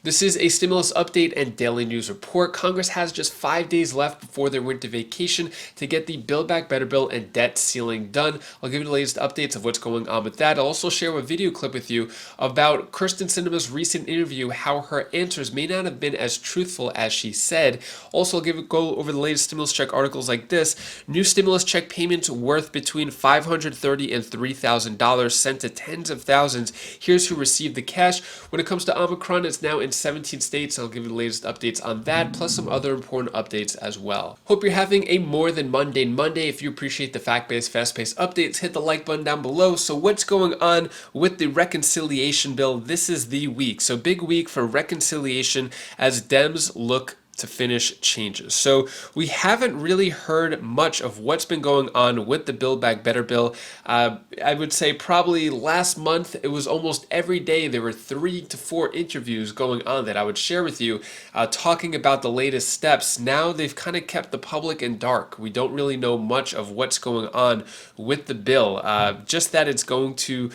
This is a stimulus update and daily news report. Congress has just 5 days left before their winter vacation to get the Build Back Better bill and debt ceiling done. I'll give you the latest updates of what's going on with that. I'll also share a video clip with you about Kyrsten Sinema's recent interview, how her answers may not have been as truthful as she said. Also, I'll go over the latest stimulus check articles like this. New stimulus check payments worth between $530 and $3,000 sent to tens of thousands. Here's who received the cash. When it comes to Omicron, it's now in 17 states. I'll give you the latest updates on that, plus some other important updates as well. Hope you're having a more than mundane Monday. If you appreciate the fact-based, fast-paced updates, hit the like button down below. So what's going on with the reconciliation bill? This is the week. So big week for reconciliation as Dems look to finish changes. So we haven't really heard much of what's been going on with the Build Back Better bill. I would say probably last month, it was almost every day there were 3 to 4 interviews going on that I would share with you, talking about the latest steps. Now they've kind of kept the public in dark. We don't really know much of what's going on with the bill, just that it's going to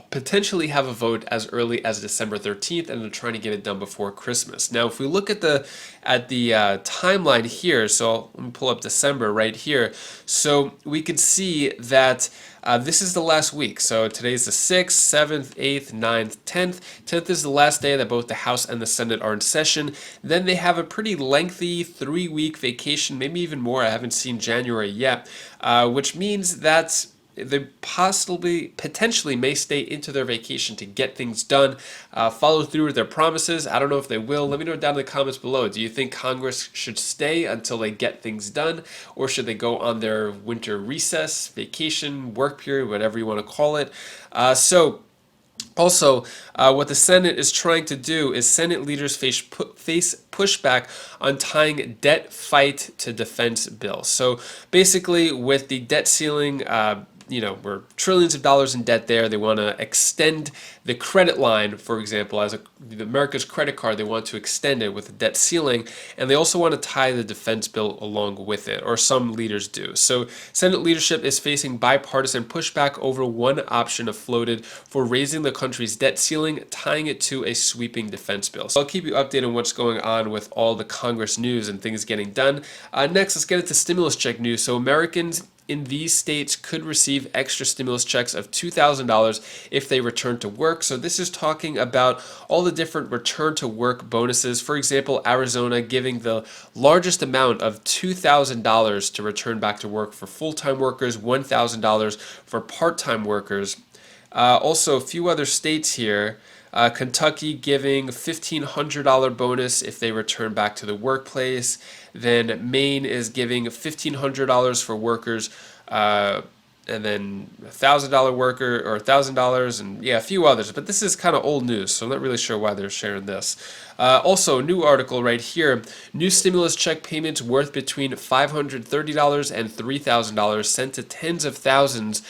potentially have a vote as early as December 13th, and they're trying to get it done before Christmas. Now, if we look at the timeline here, so let me pull up December right here. So we could see that this is the last week. So today's the 6th, 7th, 8th, 9th, 10th. 10th is the last day that both the House and the Senate are in session. Then they have a pretty lengthy 3-week vacation, maybe even more. I haven't seen January yet, which means that they potentially may stay into their vacation to get things done, follow through with their promises. I don't know if they will. Let me know down in the comments below. Do you think Congress should stay until they get things done, or should they go on their winter recess, vacation, work period, whatever you want to call it? Also, what the Senate is trying to do is Senate leaders face pushback on tying debt fight to defense bills. So basically, with the debt ceiling, we're trillions of dollars in debt there. They want to extend the credit line, for example, as America's credit card. They want to extend it with a debt ceiling, and they also want to tie the defense bill along with it, or some leaders do. So Senate leadership is facing bipartisan pushback over one option floated for raising the country's debt ceiling, tying it to a sweeping defense bill. So I'll keep you updated on what's going on with all the Congress news and things getting done. Next, let's get into stimulus check news. So Americans in these states could receive extra stimulus checks of $2,000 if they return to work. So this is talking about all the different return to work bonuses. For example, Arizona giving the largest amount of $2,000 to return back to work for full-time workers, $1,000 for part-time workers. Also, a few other states here. Kentucky giving $1,500 bonus if they return back to the workplace. Then Maine is giving $1,500 for workers, and then $1,000 worker or $1,000, and yeah, a few others. But this is kind of old news, so I'm not really sure why they're sharing this. Also, new article right here: new stimulus check payments worth between $530 and $3,000 sent to tens of thousands.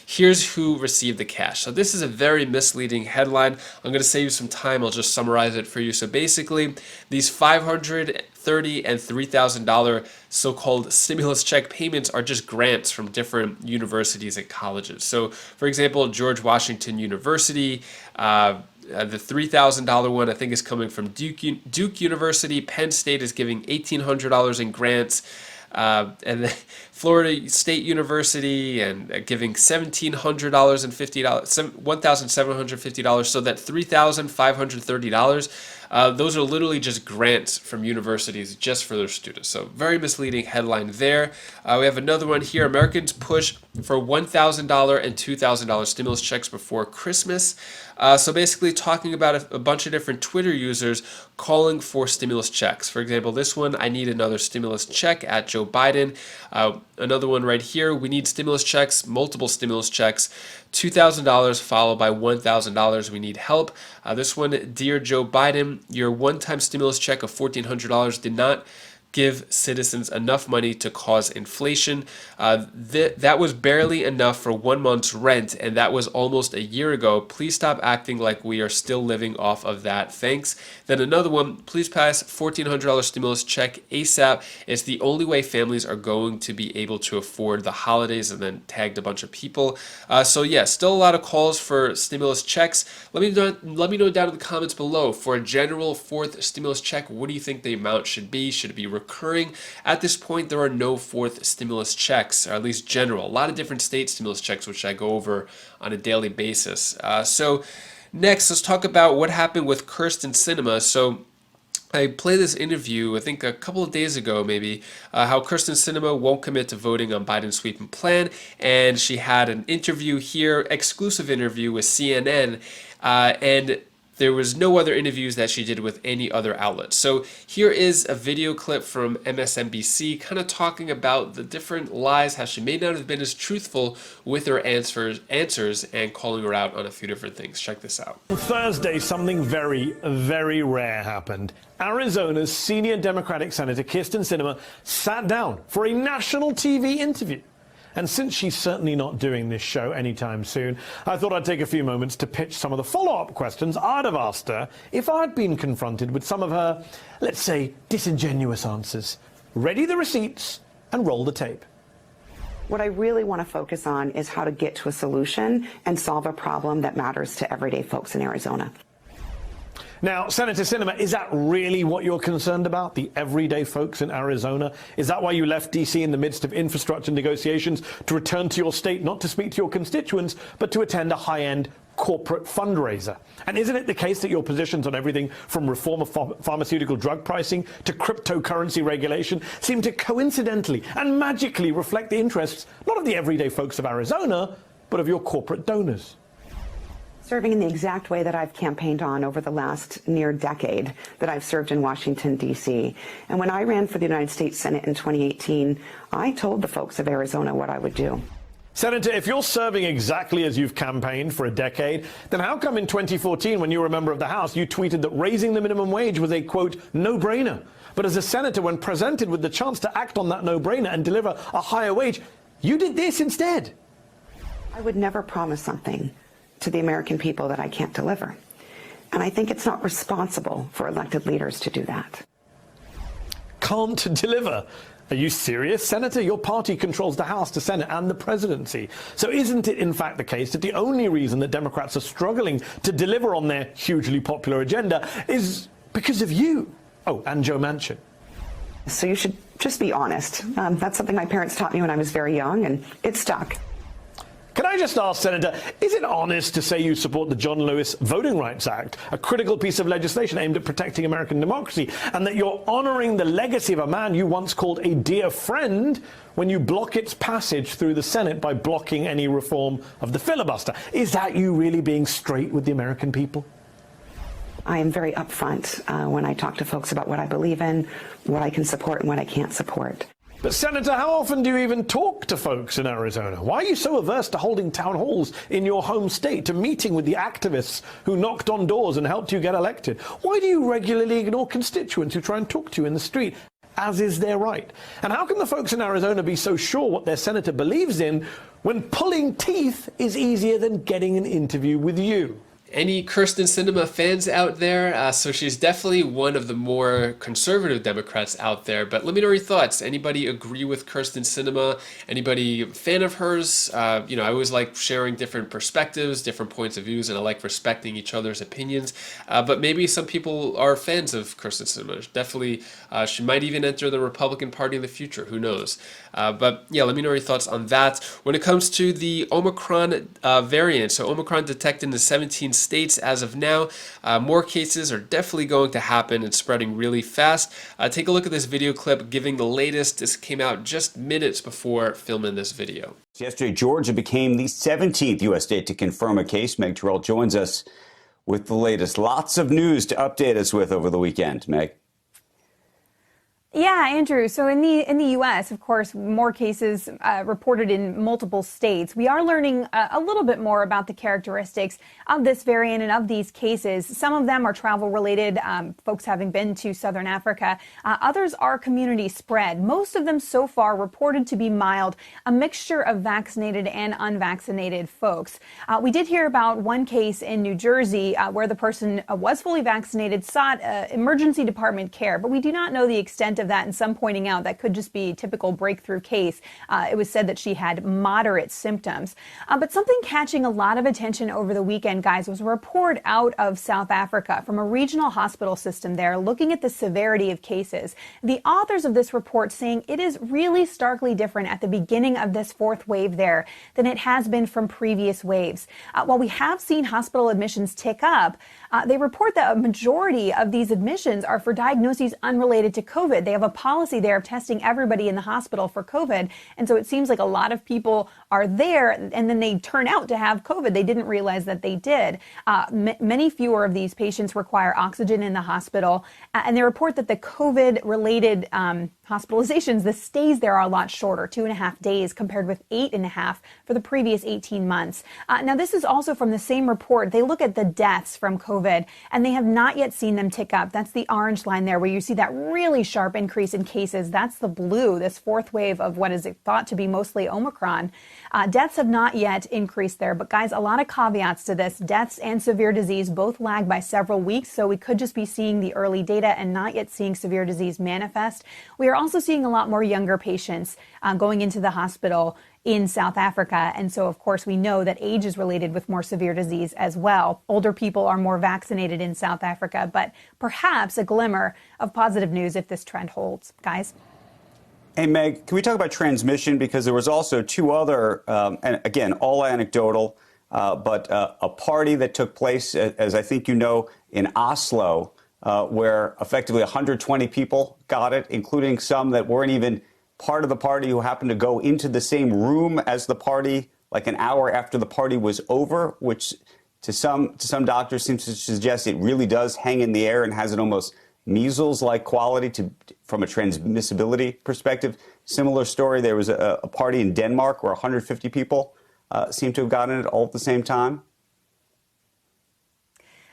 Here's who received the cash. So this is a very misleading headline. I'm going to save you some time. I'll just summarize it for you. So basically, these $530 and $3,000 so-called stimulus check payments are just grants from different universities and colleges. So, for example, George Washington University, the $3,000 one I think is coming from Duke University. Penn State is giving $1,800 in grants. And then Florida State University and giving $1,750, $1,750, so that $3,530, those are literally just grants from universities just for their students. So very misleading headline there. We have another one here: Americans push for $1,000 and $2,000 stimulus checks before Christmas. So basically talking about a bunch of different Twitter users calling for stimulus checks. For example, this one: I need another stimulus check at Joe Biden. Another one right here: we need stimulus checks, multiple stimulus checks, $2,000 followed by $1,000. We need help. This one: dear Joe Biden, your one-time stimulus check of $1,400 did not give citizens enough money to cause inflation. That was barely enough for 1 month's rent, and that was almost a year ago. Please stop acting like we are still living off of that. Thanks. Then another one, please pass $1,400 stimulus check ASAP. It's the only way families are going to be able to afford the holidays, and then tagged a bunch of people. So yeah, still a lot of calls for stimulus checks. Let me know down in the comments below. For a general fourth stimulus check, what do you think the amount should be? Should it be recurring? At this point, there are no fourth stimulus checks, or at least general. A lot of different state stimulus checks, which I go over on a daily basis. So next, let's talk about what happened with Kyrsten Sinema. So I played this interview, I think a couple of days ago maybe, how Kyrsten Sinema won't commit to voting on Biden's sweeping plan, and she had an interview here, exclusive interview with CNN, and there was no other interviews that she did with any other outlet. So here is a video clip from MSNBC kind of talking about the different lies, how she may not have been as truthful with her answers and calling her out on a few different things. Check this out. On Thursday, something very, very rare happened. Arizona's senior Democratic Senator Kyrsten Sinema sat down for a national TV interview. And since she's certainly not doing this show anytime soon, I thought I'd take a few moments to pitch some of the follow-up questions I'd have asked her if I'd been confronted with some of her, let's say, disingenuous answers. Ready the receipts and roll the tape. What I really want to focus on is how to get to a solution and solve a problem that matters to everyday folks in Arizona. Now, Senator Sinema, is that really what you're concerned about, the everyday folks in Arizona? Is that why you left D.C. in the midst of infrastructure negotiations to return to your state, not to speak to your constituents, but to attend a high-end corporate fundraiser? And isn't it the case that your positions on everything from reform of pharmaceutical drug pricing to cryptocurrency regulation seem to coincidentally and magically reflect the interests not of the everyday folks of Arizona, but of your corporate donors? Serving in the exact way that I've campaigned on over the last near decade that I've served in Washington, D.C. And when I ran for the United States Senate in 2018, I told the folks of Arizona what I would do. Senator, if you're serving exactly as you've campaigned for a decade, then how come in 2014, when you were a member of the House, you tweeted that raising the minimum wage was a, quote, no-brainer? But as a senator, when presented with the chance to act on that no-brainer and deliver a higher wage, you did this instead. I would never promise something to the American people that I can't deliver. And I think it's not responsible for elected leaders to do that. Can't deliver? Are you serious, Senator? Your party controls the House, the Senate, and the presidency. So isn't it in fact the case that the only reason that Democrats are struggling to deliver on their hugely popular agenda is because of you? Oh, and Joe Manchin. So you should just be honest. That's something my parents taught me when I was very young, and it stuck. Can I just ask, Senator, is it honest to say you support the John Lewis Voting Rights Act, a critical piece of legislation aimed at protecting American democracy, and that you're honoring the legacy of a man you once called a dear friend when you block its passage through the Senate by blocking any reform of the filibuster? Is that you really being straight with the American people? I am very upfront when I talk to folks about what I believe in, what I can support and what I can't support. But, Senator, how often do you even talk to folks in Arizona? Why are you so averse to holding town halls in your home state, to meeting with the activists who knocked on doors and helped you get elected? Why do you regularly ignore constituents who try and talk to you in the street, as is their right? And how can the folks in Arizona be so sure what their senator believes in when pulling teeth is easier than getting an interview with you? Any Kyrsten Sinema fans out there? So she's definitely one of the more conservative Democrats out there. But let me know your thoughts. Anybody agree with Kyrsten Sinema? Anybody a fan of hers? I always like sharing different perspectives, different points of views, and I like respecting each other's opinions. But maybe some people are fans of Kyrsten Sinema. Definitely, she might even enter the Republican Party in the future. Who knows? But yeah, let me know your thoughts on that. When it comes to the Omicron variant, so Omicron detected in the 17 states as of now. More cases are definitely going to happen and spreading really fast. Take a look at this video clip giving the latest. This came out just minutes before filming this video. Yesterday, Georgia became the 17th U.S. state to confirm a case. Meg Terrell joins us with the latest. Lots of news to update us with over the weekend. Meg. Yeah, Andrew. So in the U.S., of course, more cases reported in multiple states. We are learning a little bit more about the characteristics of this variant and of these cases. Some of them are travel related, folks having been to Southern Africa. Others are community spread. Most of them so far reported to be mild, a mixture of vaccinated and unvaccinated folks. We did hear about one case in New Jersey where the person was fully vaccinated, sought emergency department care, but we do not know the extent of that, and some pointing out that could just be a typical breakthrough case. It was said that she had moderate symptoms. But something catching a lot of attention over the weekend, guys, was a report out of South Africa from a regional hospital system there looking at the severity of cases. The authors of this report saying it is really starkly different at the beginning of this fourth wave there than it has been from previous waves. While we have seen hospital admissions tick up, they report that a majority of these admissions are for diagnoses unrelated to COVID. They have a policy there of testing everybody in the hospital for COVID. And so it seems like a lot of people are there and then they turn out to have COVID. They didn't realize that they did. Many fewer of these patients require oxygen in the hospital. And they report that the COVID-related hospitalizations, the stays there are a lot shorter, 2.5 days compared with 8.5 for the previous 18 months. Now, this is also from the same report. They look at the deaths from COVID, and they have not yet seen them tick up. That's the orange line there where you see that really sharp increase in cases. That's the blue, this fourth wave of what is thought to be mostly Omicron. Deaths have not yet increased there. But guys, a lot of caveats to this. Deaths and severe disease both lag by several weeks. So we could just be seeing the early data and not yet seeing severe disease manifest. We are also seeing a lot more younger patients going into the hospital in South Africa. And so, of course, we know that age is related with more severe disease as well. Older people are more vaccinated in South Africa, but perhaps a glimmer of positive news if this trend holds. Guys? Hey, Meg, can we talk about transmission? Because there was also two other, and again, all anecdotal, but a party that took place, as I think you know, in Oslo, where effectively 120 people got it, including some that weren't even part of the party who happened to go into the same room as the party like an hour after the party was over, which to some doctors seems to suggest it really does hang in the air and has an almost measles-like quality from a transmissibility perspective. Similar story, there was a party in Denmark where 150 people seem to have gotten it all at the same time.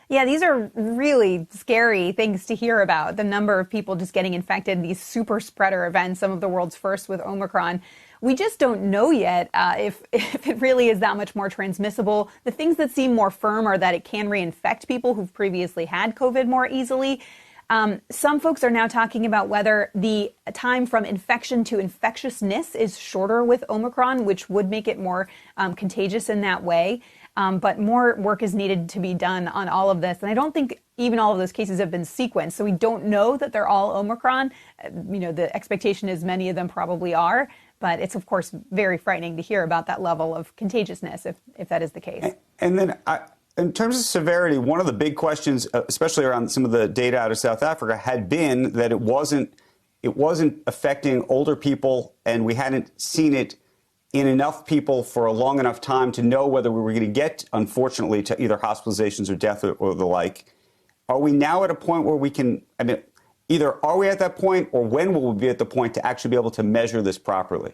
Yeah, these are really scary things to hear about. The number of people just getting infected, these super spreader events, some of the world's first with Omicron. We just don't know yet if it really is that much more transmissible. The things that seem more firm are that it can reinfect people who've previously had COVID more easily. Some folks are now talking about whether the time from infection to infectiousness is shorter with Omicron, which would make it more contagious in that way. But more work is needed to be done on all of this. And I don't think even all of those cases have been sequenced. So we don't know that they're all Omicron. The expectation is many of them probably are. But it's, of course, very frightening to hear about that level of contagiousness if that is the case. And then in terms of severity, one of the big questions, especially around some of the data out of South Africa, had been that it wasn't affecting older people, and we hadn't seen it in enough people for a long enough time to know whether we were going to get, unfortunately, to either hospitalizations or death or the like. Are we now at a point where we can, either are we at that point, or when will we be at the point to actually be able to measure this properly?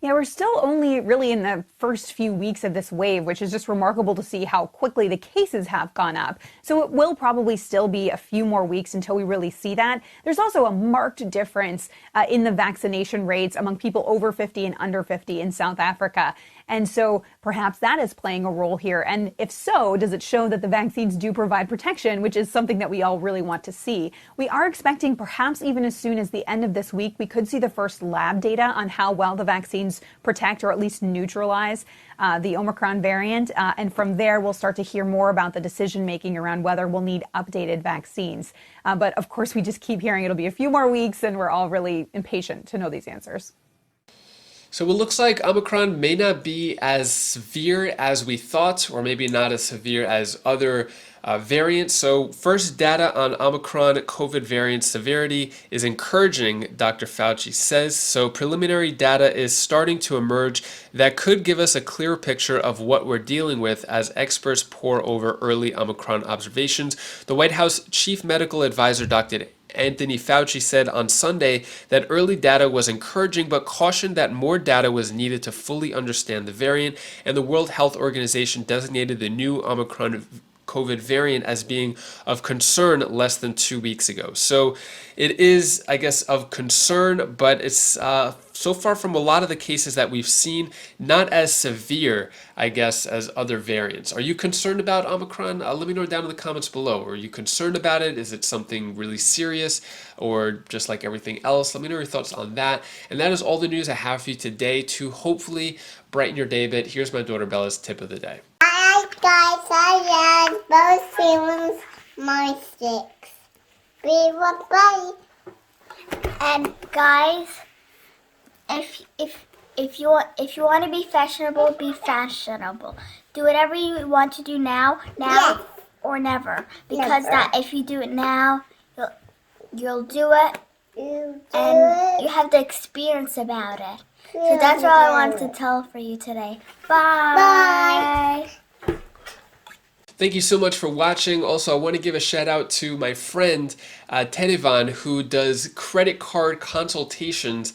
Yeah, we're still only really in the first few weeks of this wave, which is just remarkable to see how quickly the cases have gone up. So it will probably still be a few more weeks until we really see that. There's also a marked difference in the vaccination rates among people over 50 and under 50 in South Africa. And so perhaps that is playing a role here. And if so, does it show that the vaccines do provide protection, which is something that we all really want to see? We are expecting perhaps even as soon as the end of this week, we could see the first lab data on how well the vaccines protect or at least neutralize the Omicron variant. And from there, we'll start to hear more about the decision making around whether we'll need updated vaccines. But of course, we just keep hearing it'll be a few more weeks, and we're all really impatient to know these answers. So it looks like Omicron may not be as severe as we thought, or maybe not as severe as other variants. So first data on Omicron COVID variant severity is encouraging, Dr. Fauci says. So preliminary data is starting to emerge that could give us a clearer picture of what we're dealing with as experts pore over early Omicron observations. The White House Chief Medical Advisor, Dr. Anthony Fauci said on Sunday that early data was encouraging, but cautioned that more data was needed to fully understand the variant, and the World Health Organization designated the new Omicron COVID variant as being of concern less than 2 weeks ago. So it is, I guess, of concern, but it's so far from a lot of the cases that we've seen, not as severe, I guess, as other variants. Are you concerned about Omicron? Let me know down in the comments below. Are you concerned about it? Is it something really serious, or just like everything else? Let me know your thoughts on that. And that is all the news I have for you today to hopefully brighten your day a bit. Here's my daughter Bella's tip of the day. Hi guys, I love both feelings, my sticks. Be bye. And guys, if you want to be fashionable, be fashionable. Do whatever you want to do now, yes, or never. Because that if you do it now, you'll do it, and you have the experience about it. So that's all I wanted to tell for you today. Bye. Bye. Thank you so much for watching. Also, I want to give a shout out to my friend Tedevan, who does credit card consultations.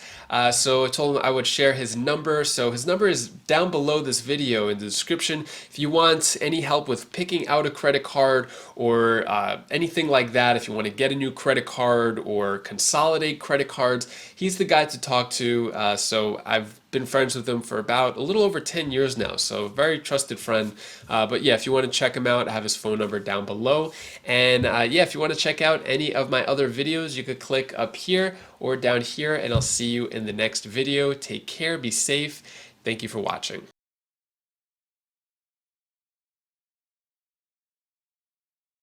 So I told him I would share his number. So his number is down below this video in the description. If you want any help with picking out a credit card or anything like that, if you want to get a new credit card or consolidate credit cards, he's the guy to talk to. So I've been friends with him for about a little over 10 years now, so very trusted friend. But yeah, if you want to check him out, I have his phone number down below. And yeah, if you want to check out any of my other videos, you could click up here or down here, and I'll see you in the next video. Take care, be safe. Thank you for watching.